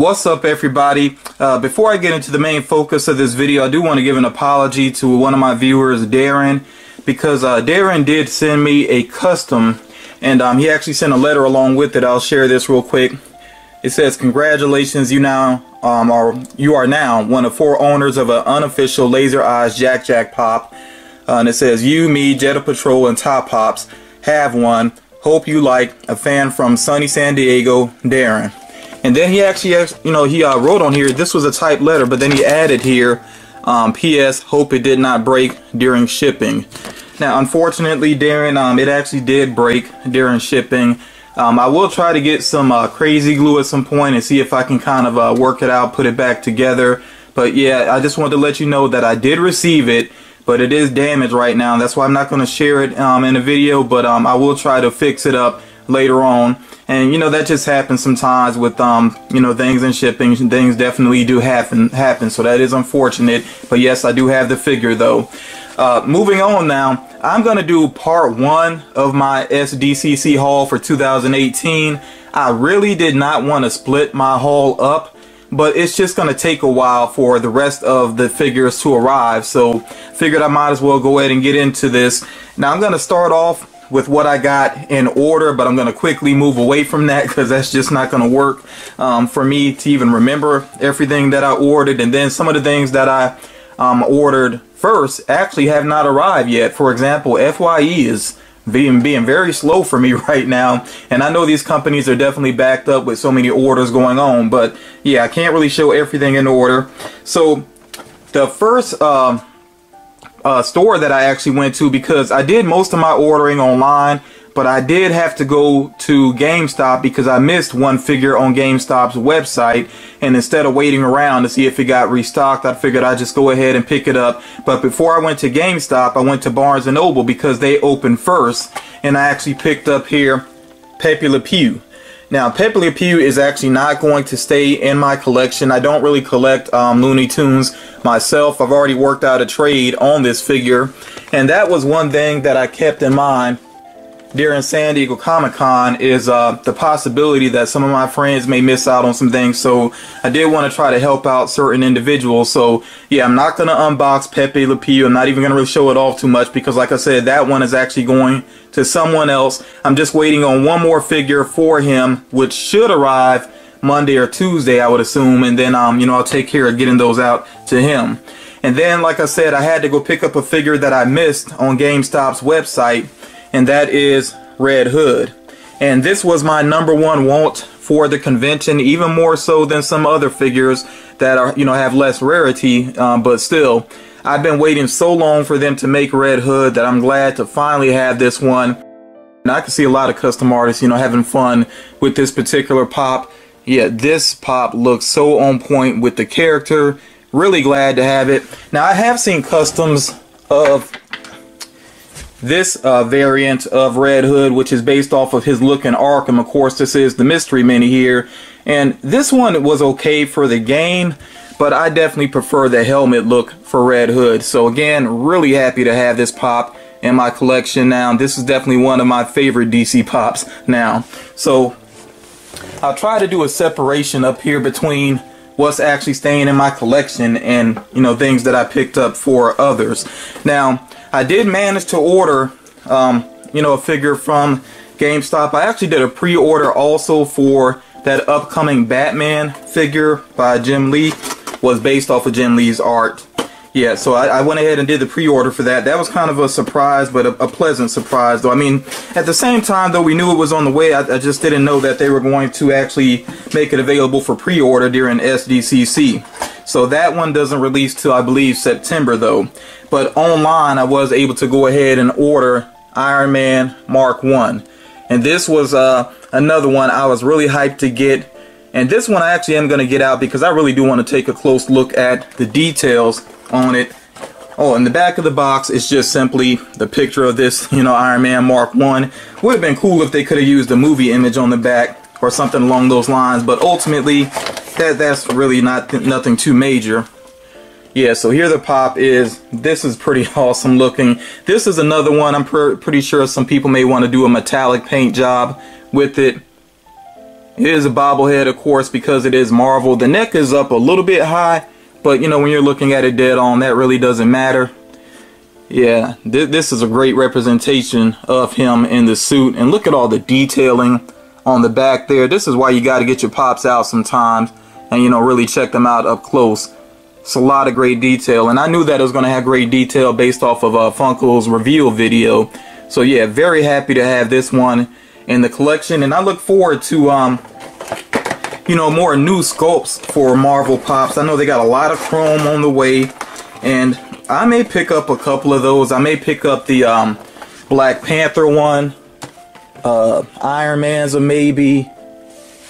What's up, everybody? Before I get into the main focus of this video, I do want to give an apology to one of my viewers, Darren, because Darren did send me a custom, and he actually sent a letter along with it. I'll share this real quick. It says, "Congratulations, you are now one of 4 owners of an unofficial Laser Eyes Jack Pop." And it says, "You, me, Jetta Patrol, and Top Pops have one. Hope you like. A fan from sunny San Diego, Darren." And then he actually, he wrote on here, this was a typed letter, but then he added here, "P.S. Hope it did not break during shipping." Now, unfortunately, Darren, it actually did break during shipping. I will try to get some crazy glue at some point and see if I can kind of work it out, put it back together. But yeah, I just wanted to let you know that I did receive it, but it is damaged right now. That's why I'm not going to share it in a video, but I will try to fix it up later on. And that just happens sometimes with things in shipping. Things definitely do happen, so that is unfortunate. But yes, I do have the figure though. Moving on now, I'm gonna do part 1 of my SDCC haul for 2018. I really did not want to split my haul up, but it's just gonna take a while for the rest of the figures to arrive, so figured I might as well go ahead and get into this. Now I'm gonna start off with what I got in order, but I'm going to quickly move away from that because that's just not going to work for me to even remember everything that I ordered. And then some of the things that I ordered first actually have not arrived yet. For example, FYE is being very slow for me right now, and I know these companies are definitely backed up with so many orders going on, but yeah, I can't really show everything in order. So the first store that I actually went to, because I did most of my ordering online, but I did have to go to GameStop because I missed one figure on GameStop's website, and instead of waiting around to see if it got restocked, I figured I'd just go ahead and pick it up. But before I went to GameStop, I went to Barnes & Noble because they opened first, and I actually picked up here Pepe Le Pew. Now, Pepe Le Pew is actually not going to stay in my collection. I don't really collect Looney Tunes myself. I've already worked out a trade on this figure, and that was one thing that I kept in mind during San Diego Comic-Con, is the possibility that some of my friends may miss out on some things. So I did want to try to help out certain individuals. So yeah, I'm not going to unbox Pepe Le Pew. I'm not even going to really show it off too much because, like I said, that one is actually going to someone else. I'm just waiting on one more figure for him, which should arrive Monday or Tuesday, I would assume, and then I'll take care of getting those out to him. And then, like I said, I had to go pick up a figure that I missed on GameStop's website, and that is Red Hood. And this was my #1 want for the convention, even more so than some other figures that are have less rarity, but still, I've been waiting so long for them to make Red Hood that I'm glad to finally have this one. And I can see a lot of custom artists having fun with this particular pop. Yeah, this pop looks so on point with the character. Really glad to have it. Now, I have seen customs of this variant of Red Hood, which is based off of his look in Arkham. Of course, this is the mystery mini here, and this one was okay for the game, but I definitely prefer the helmet look for Red Hood. So again, really happy to have this pop in my collection now. This is definitely one of my favorite DC pops now. So I'll try to do a separation up here between what's actually staying in my collection and things that I picked up for others. Now, I did manage to order a figure from GameStop. I actually did a pre-order also for that upcoming Batman figure by Jim Lee. Was based off of Jim Lee's art. Yeah, so I went ahead and did the pre-order for that. That was kind of a surprise, but a pleasant surprise though. I mean, at the same time though, we knew it was on the way. I just didn't know that they were going to actually make it available for pre-order during SDCC. So that one doesn't release till, I believe, September though. But online, I was able to go ahead and order Iron Man Mark 1. And this was another one I was really hyped to get. And this one I actually am going to get out because I really do want to take a close look at the details on it. Oh, in the back of the box is just simply the picture of this, Iron Man Mark 1. Would have been cool if they could have used the movie image on the back or something along those lines, but ultimately that's really nothing too major. Yeah, so here the pop is. This is pretty awesome looking. This is another one I'm pretty sure some people may want to do a metallic paint job with it. It is a bobblehead, of course, because it is Marvel. The neck is up a little bit high, but you know, when you're looking at it dead on, that really doesn't matter. Yeah, this is a great representation of him in the suit. And look at all the detailing on the back there. This is why you got to get your pops out sometimes and, you know, really check them out up close. It's a lot of great detail, and I knew that it was going to have great detail based off of Funko's reveal video. So yeah, very happy to have this one in the collection, and I look forward to you know, more new sculpts for Marvel Pops. I know they got a lot of chrome on the way, and I may pick up a couple of those. I may pick up the Black Panther one, Iron Man's a maybe,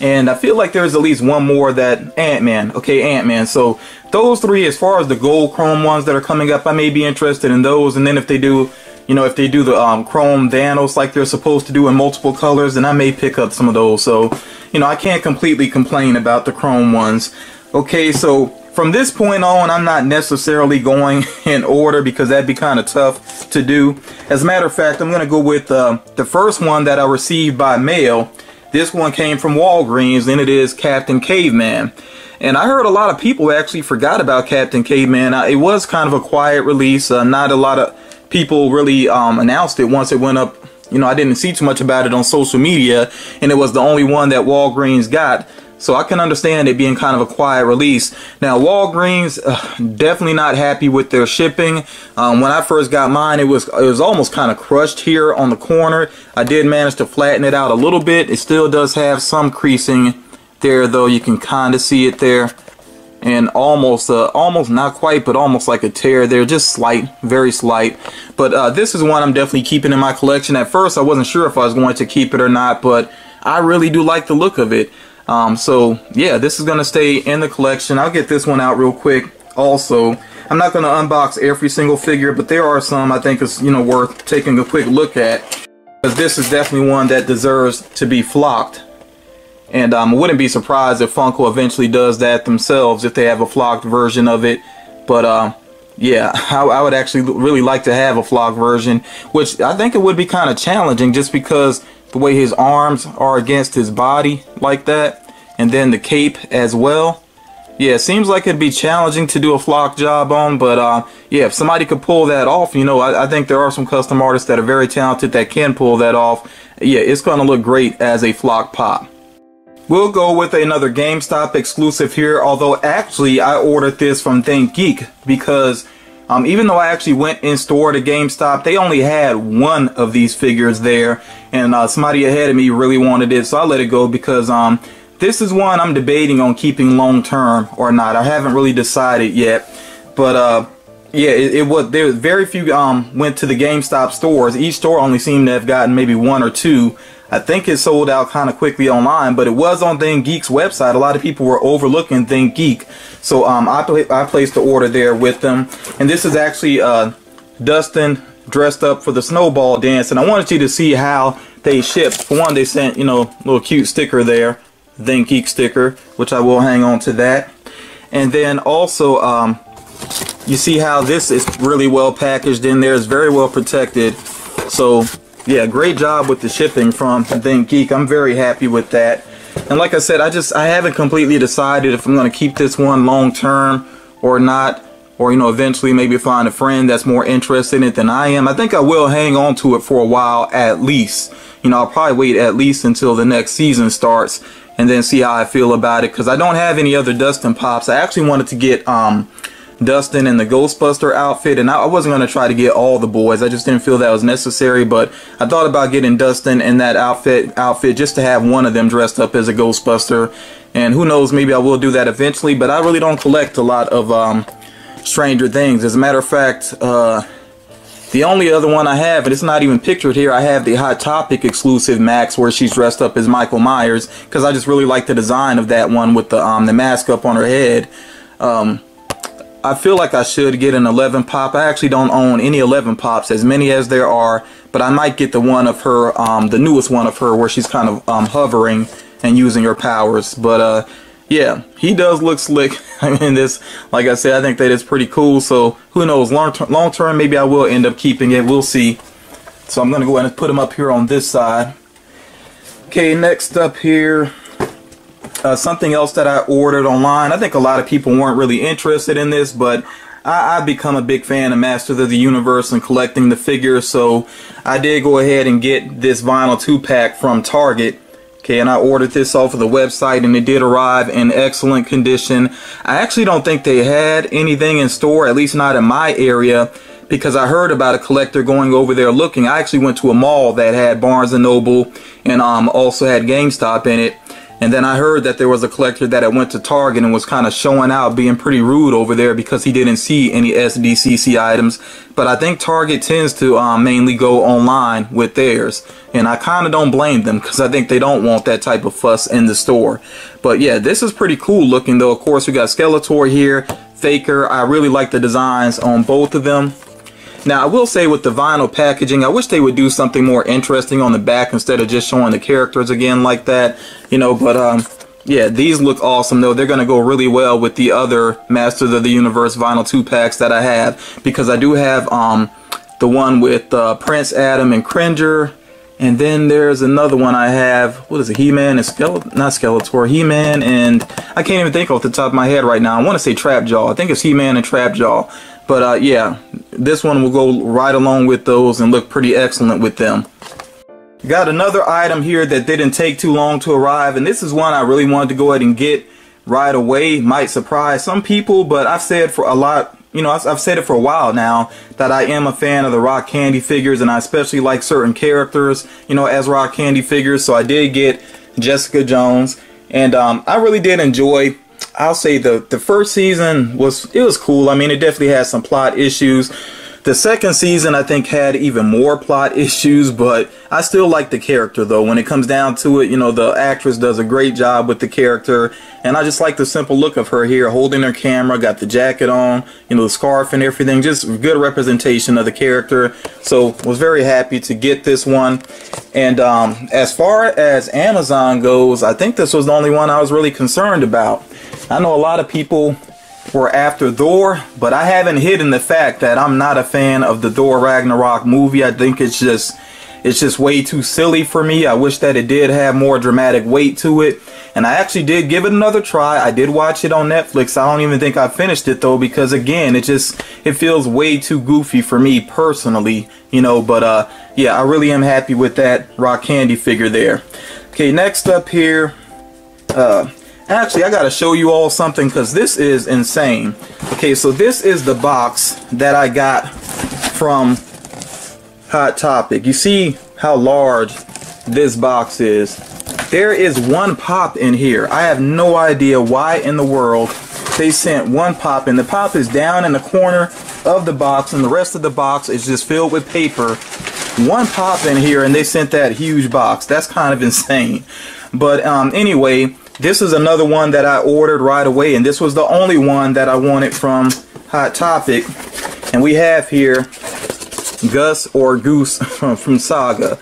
and I feel like there's at least one more, that Ant-Man. Okay, Ant-Man. So those three, as far as the gold chrome ones that are coming up, I may be interested in those. And then if they do, you know, if they do the chrome Thanos like they're supposed to do in multiple colors, then I may pick up some of those. So, you know, I can't completely complain about the chrome ones. Okay, so from this point on, I'm not necessarily going in order because that'd be kind of tough to do. As a matter of fact, I'm going to go with the first one that I received by mail. This one came from Walgreens, and it is Captain Caveman. And I heard a lot of people actually forgot about Captain Caveman. It was kind of a quiet release. Not a lot of people really announced it once it went up. You know, I didn't see too much about it on social media, and it was the only one that Walgreens got. So I can understand it being kind of a quiet release. Now, Walgreens, definitely not happy with their shipping. When I first got mine, it was almost kind of crushed here on the corner. I did manage to flatten it out a little bit. It still does have some creasing there, though. You can kind of see it there. And almost not quite, but almost like a tear there. Just slight, very slight. But this is one I'm definitely keeping in my collection. At first, I wasn't sure if I was going to keep it or not, but I really do like the look of it. So yeah, this is going to stay in the collection. I'll get this one out real quick. Also, I'm not going to unbox every single figure, but there are some I think is, you know, worth taking a quick look at, because this is definitely one that deserves to be flocked. And I wouldn't be surprised if Funko eventually does that themselves, if they have a flocked version of it. But yeah, I would actually really like to have a flocked version, which I think it would be kind of challenging just because the way his arms are against his body like that, and then the cape as well. Yeah, it seems like it'd be challenging to do a flock job on, but yeah, if somebody could pull that off, you know, I think there are some custom artists that are very talented that can pull that off. Yeah, it's going to look great as a flock pop. We'll go with another GameStop exclusive here, although actually I ordered this from ThinkGeek because even though I actually went in store to GameStop, they only had one of these figures there, and somebody ahead of me really wanted it, so I let it go because this is one I'm debating on keeping long term or not. I haven't really decided yet, but yeah, there was very few went to the GameStop stores. Each store only seemed to have gotten maybe one or two. I think it sold out kind of quickly online, but it was on ThinkGeek's website. A lot of people were overlooking ThinkGeek, so I placed the order there with them. And this is actually Dustin dressed up for the snowball dance, and I wanted you to see how they shipped. For one, they sent, you know, a little cute sticker there, ThinkGeek sticker, which I will hang on to that. And then also, you see how this is really well packaged in there. It's very well protected. So yeah, great job with the shipping from ThinkGeek. I'm very happy with that. And like I said, I haven't completely decided if I'm going to keep this one long term or not, or, you know, eventually maybe find a friend that's more interested in it than I am. I think I will hang on to it for a while at least. You know, I'll probably wait at least until the next season starts and then see how I feel about it, because I don't have any other Dustin Pops. I actually wanted to get Dustin in the Ghostbuster outfit, and I wasn't going to try to get all the boys. I just didn't feel that was necessary, but I thought about getting Dustin in that outfit just to have one of them dressed up as a Ghostbuster. And who knows, maybe I will do that eventually, but I really don't collect a lot of Stranger Things. As a matter of fact, the only other one I have, and it's not even pictured here, I have the Hot Topic exclusive Max where she's dressed up as Michael Myers, because I just really like the design of that one with the mask up on her head. I feel like I should get an 11 pop. I actually don't own any 11 pops, as many as there are, but I might get the one of her, the newest one of her, where she's kind of hovering and using her powers. But yeah, he does look slick in this. Like I said, I think that is pretty cool. So who knows, long term, maybe I will end up keeping it. We'll see. So I'm gonna go ahead and put him up here on this side. Okay, next up here, something else that I ordered online. I think a lot of people weren't really interested in this, but I've become a big fan of Masters of the Universe and collecting the figures, so I did go ahead and get this vinyl 2-pack from Target. Okay, and I ordered this off of the website, and it did arrive in excellent condition. I actually don't think they had anything in store, at least not in my area, because I heard about a collector going over there looking. I actually went to a mall that had Barnes & Noble and also had GameStop in it. And then I heard that there was a collector that had went to Target and was kind of showing out, being pretty rude over there because he didn't see any SDCC items. But I think Target tends to mainly go online with theirs. And I kind of don't blame them because I think they don't want that type of fuss in the store. But yeah, this is pretty cool looking though. Of course, we got Skeletor here, Faker. I really like the designs on both of them. Now, I will say with the vinyl packaging, I wish they would do something more interesting on the back instead of just showing the characters again like that, you know, but yeah, these look awesome though. They're going to go really well with the other Masters of the Universe vinyl 2-packs that I have, because I do have the one with Prince Adam and Cringer, and then there's another one I have. What is it? He-Man and not Skeletor, He-Man, and I can't even think off the top of my head right now. I want to say Trapjaw. I think it's He-Man and Trapjaw. But yeah, this one will go right along with those and look pretty excellent with them. Got another item here that didn't take too long to arrive, and this is one I really wanted to go ahead and get right away. Might surprise some people, but I've said for a lot, you know, I've said it for a while now that I am a fan of the Rock Candy figures, and I especially like certain characters, you know, as Rock Candy figures. So I did get Jessica Jones, and I really did enjoy, I'll say the first season was cool. I mean, it definitely had some plot issues. The second season, I think, had even more plot issues, but I still like the character, though. When it comes down to it, you know, the actress does a great job with the character, and I just like the simple look of her here, holding her camera, got the jacket on, you know, the scarf and everything, just good representation of the character. So, was very happy to get this one. And as far as Amazon goes, I think this was the only one I was really concerned about. I know a lot of people were after Thor, but I haven't hidden the fact that I'm not a fan of the Thor Ragnarok movie. I think it's just way too silly for me. I wish that it did have more dramatic weight to it. And I actually did give it another try. I did watch it on Netflix. I don't even think I finished it though, because again, it feels way too goofy for me personally, you know. But yeah, I really am happy with that Rock Candy figure there. Okay, next up here, actually, I gotta show you all something because this is insane. Okay, so this is the box that I got from Hot Topic. You see how large this box is. There is one pop in here. I have no idea why in the world they sent one pop, and the pop is down in the corner of the box, and the rest of the box is just filled with paper. One pop in here, and they sent that huge box. That's kind of insane. But anyway, this is another one that I ordered right away, and this was the only one that I wanted from Hot Topic. And we have here Gus or Goose from Saga.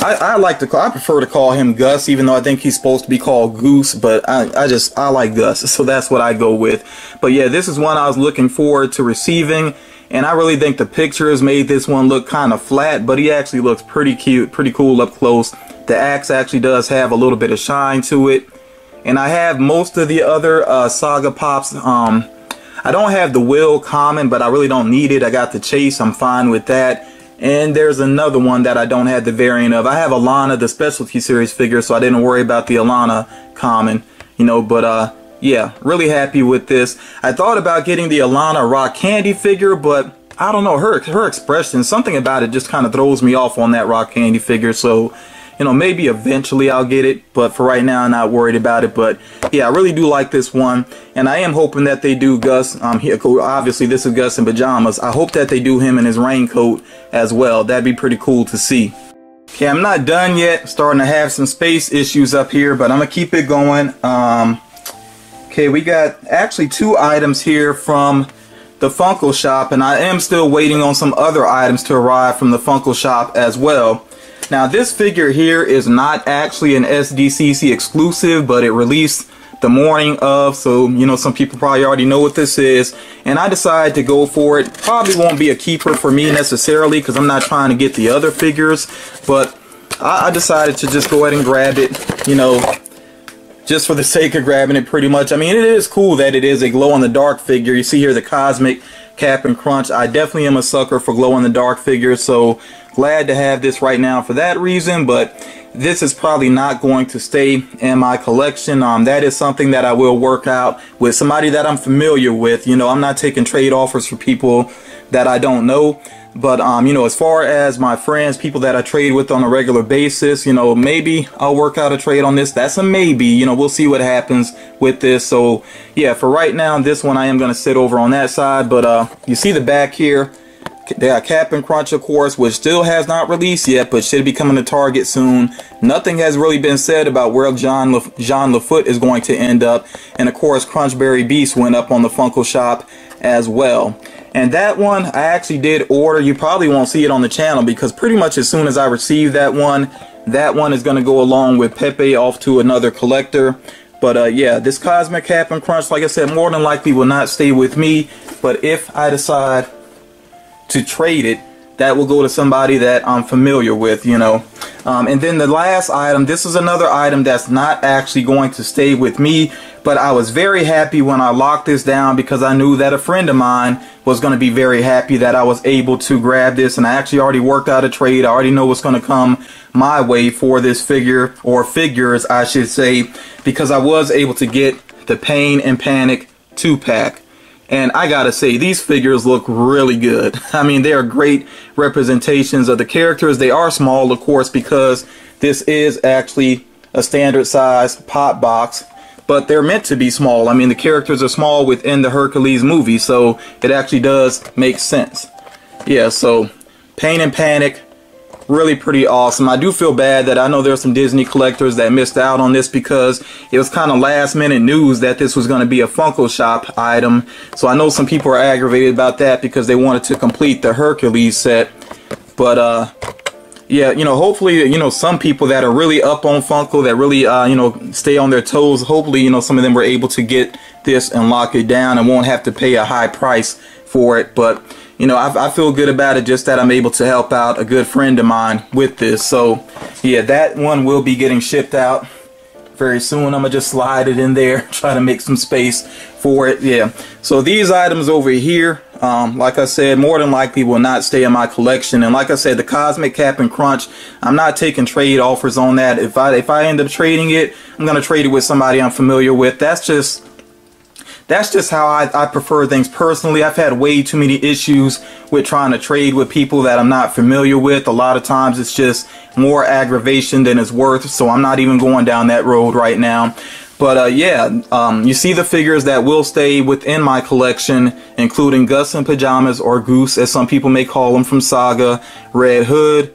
I prefer to call him Gus, even though I think he's supposed to be called Goose, but I like Gus, so that's what I go with. But yeah, this is one I was looking forward to receiving, and I really think the pictures made this one look kind of flat, but he actually looks pretty cute, pretty cool up close. The axe actually does have a little bit of shine to it. And I have most of the other Saga Pops. I don't have the Will Common, but I really don't need it. I got the Chase. I'm fine with that. And there's another one that I don't have the variant of. I have Alana, the Specialty Series figure, so I didn't worry about the Alana Common. You know, but yeah, really happy with this. I thought about getting the Alana Rock Candy figure, but I don't know, her expression, something about it just kind of throws me off on that Rock Candy figure. So, you know, maybe eventually I'll get it, but for right now I'm not worried about it. But yeah, I really do like this one, and I am hoping that they do Gus. Obviously this is Gus in pajamas. I hope that they do him in his raincoat as well. That'd be pretty cool to see. Okay, I'm not done yet. Starting to have some space issues up here, but I'm gonna keep it going. Okay, we got actually 2 items here from the Funko shop, and I am still waiting on some other items to arrive from the Funko shop as well. Now, this figure here is not actually an SDCC exclusive, but it released the morning of, so you know, some people probably already know what this is, and I decided to go for it. Probably won't be a keeper for me necessarily because I'm not trying to get the other figures, but I decided to just go ahead and grab it. You know, just for the sake of grabbing it pretty much. I mean, it is cool that it is a glow-in-the-dark figure. You see here the Cosmic Cap'n Crunch. I definitely am a sucker for glow-in-the-dark figures, so glad to have this right now for that reason, but this is probably not going to stay in my collection. That is something that I will work out with somebody that I'm familiar with. You know, I'm not taking trade offers for people that I don't know. But, you know, as far as my friends, people that I trade with on a regular basis, you know, maybe I'll work out a trade on this. That's a maybe. You know, we'll see what happens with this. So, yeah, for right now, this one I am going to sit over on that side. But you see the back here. They got Cap'n Crunch, of course, which still has not released yet, but should be coming to Target soon. Nothing has really been said about where John LaFoot is going to end up. And, of course, Crunchberry Beast went up on the Funko shop as well. And that one I actually did order. You probably won't see it on the channel because pretty much as soon as I receive that one is going to go along with Pepe off to another collector. But yeah, this Cosmic Cap'n Crunch, like I said, more than likely will not stay with me. But if I decide to trade it, that will go to somebody that I'm familiar with, you know. And then the last item, this is another item that's not actually going to stay with me, but I was very happy when I locked this down because I knew that a friend of mine was going to be very happy that I was able to grab this, and I actually already worked out a trade. I already know what's going to come my way for this figure, or figures I should say, because I was able to get the Pain and Panic 2-pack. And I gotta say, these figures look really good. I mean, they are great representations of the characters. They are small, of course, because this is actually a standard size pop box, but they're meant to be small. I mean, the characters are small within the Hercules movie, so it actually does make sense. Yeah, so Pain and Panic, really pretty awesome. I do feel bad that I know there's some Disney collectors that missed out on this because it was kind of last minute news that this was going to be a Funko shop item. So I know some people are aggravated about that because they wanted to complete the Hercules set. But yeah, you know, hopefully, you know, some people that are really up on Funko, that really, you know, stay on their toes, hopefully, you know, some of them were able to get this and lock it down and won't have to pay a high price for it. But you know, I feel good about it, just that I'm able to help out a good friend of mine with this. So, yeah, that one will be getting shipped out very soon. I'm going to just slide it in there, try to make some space for it. Yeah, so these items over here, like I said, more than likely will not stay in my collection. And like I said, the Cosmic Cap'n Crunch, I'm not taking trade offers on that. If I end up trading it, I'm going to trade it with somebody I'm familiar with. That's just how I prefer things personally. I've had way too many issues with trying to trade with people that I'm not familiar with. A lot of times it's just more aggravation than it's worth, so I'm not even going down that road right now. But yeah, you see the figures that will stay within my collection, including Gus in Pajamas, or Goose as some people may call him from Saga, Red Hood,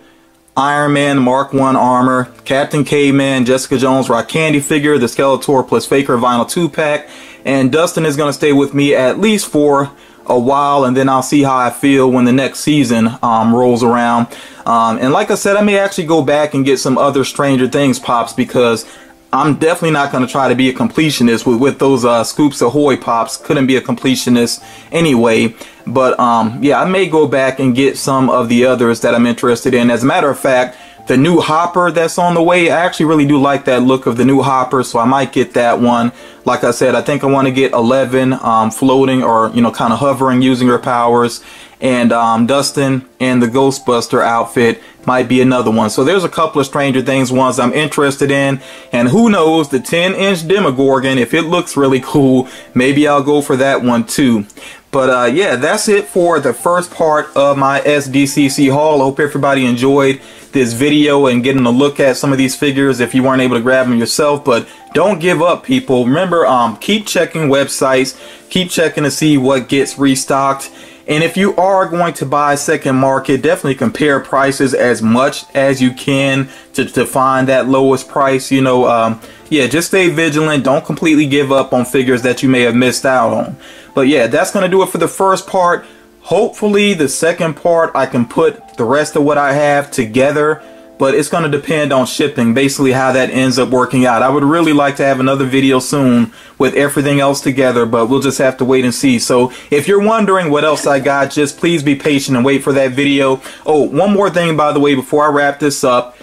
Iron Man Mark I armor, Captain Caveman, Jessica Jones Rock Candy figure, the Skeletor plus Faker vinyl 2-pack, and Dustin is going to stay with me at least for a while, and then I'll see how I feel when the next season rolls around. And like I said, I may actually go back and get some other Stranger Things pops, because I'm definitely not going to try to be a completionist with those Scoops Ahoy pops. Couldn't be a completionist anyway. But yeah, I may go back and get some of the others that I'm interested in. As a matter of fact, the new Hopper that's on the way, I actually really do like that look of the new Hopper, so I might get that one. Like I said, I think I want to get 11 floating, or, you know, kind of hovering using her powers. And Dustin and the Ghostbuster outfit might be another one. So there's a couple of Stranger Things ones I'm interested in. And who knows, the 10-inch Demogorgon, if it looks really cool, maybe I'll go for that one too. But yeah, that's it for the first part of my SDCC haul. I hope everybody enjoyed this video and getting a look at some of these figures if you weren't able to grab them yourself. But don't give up, people. Remember, keep checking websites, keep checking to see what gets restocked. And if you are going to buy second market, definitely compare prices as much as you can to find that lowest price. You know, yeah, just stay vigilant. Don't completely give up on figures that you may have missed out on. But yeah, that's going to do it for the first part. Hopefully the second part I can put the rest of what I have together, but it's going to depend on shipping, basically how that ends up working out. I would really like to have another video soon with everything else together, but we'll just have to wait and see. So if you're wondering what else I got, just please be patient and wait for that video. Oh, one more thing, by the way, before I wrap this up.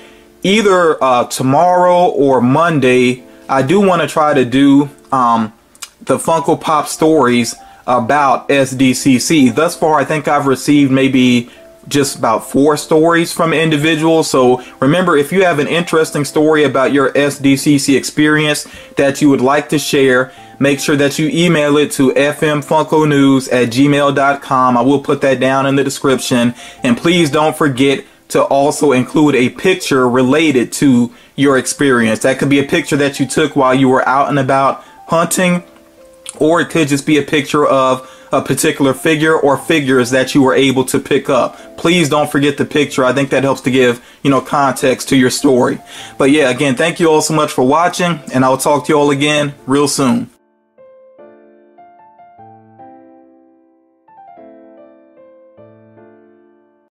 Either tomorrow or Monday, I do want to try to do the Funko Pop stories about SDCC. Thus far, I think I've received maybe just about 4 stories from individuals. So remember, if you have an interesting story about your SDCC experience that you would like to share, make sure that you email it to fmfunkonews@gmail.com. I will put that down in the description. And please don't forget to also include a picture related to your experience. That could be a picture that you took while you were out and about hunting, or it could just be a picture of a particular figure or figures that you were able to pick up. Please don't forget the picture. I think that helps to give, context to your story. But yeah, again, thank you all so much for watching, and I'll talk to you all again real soon.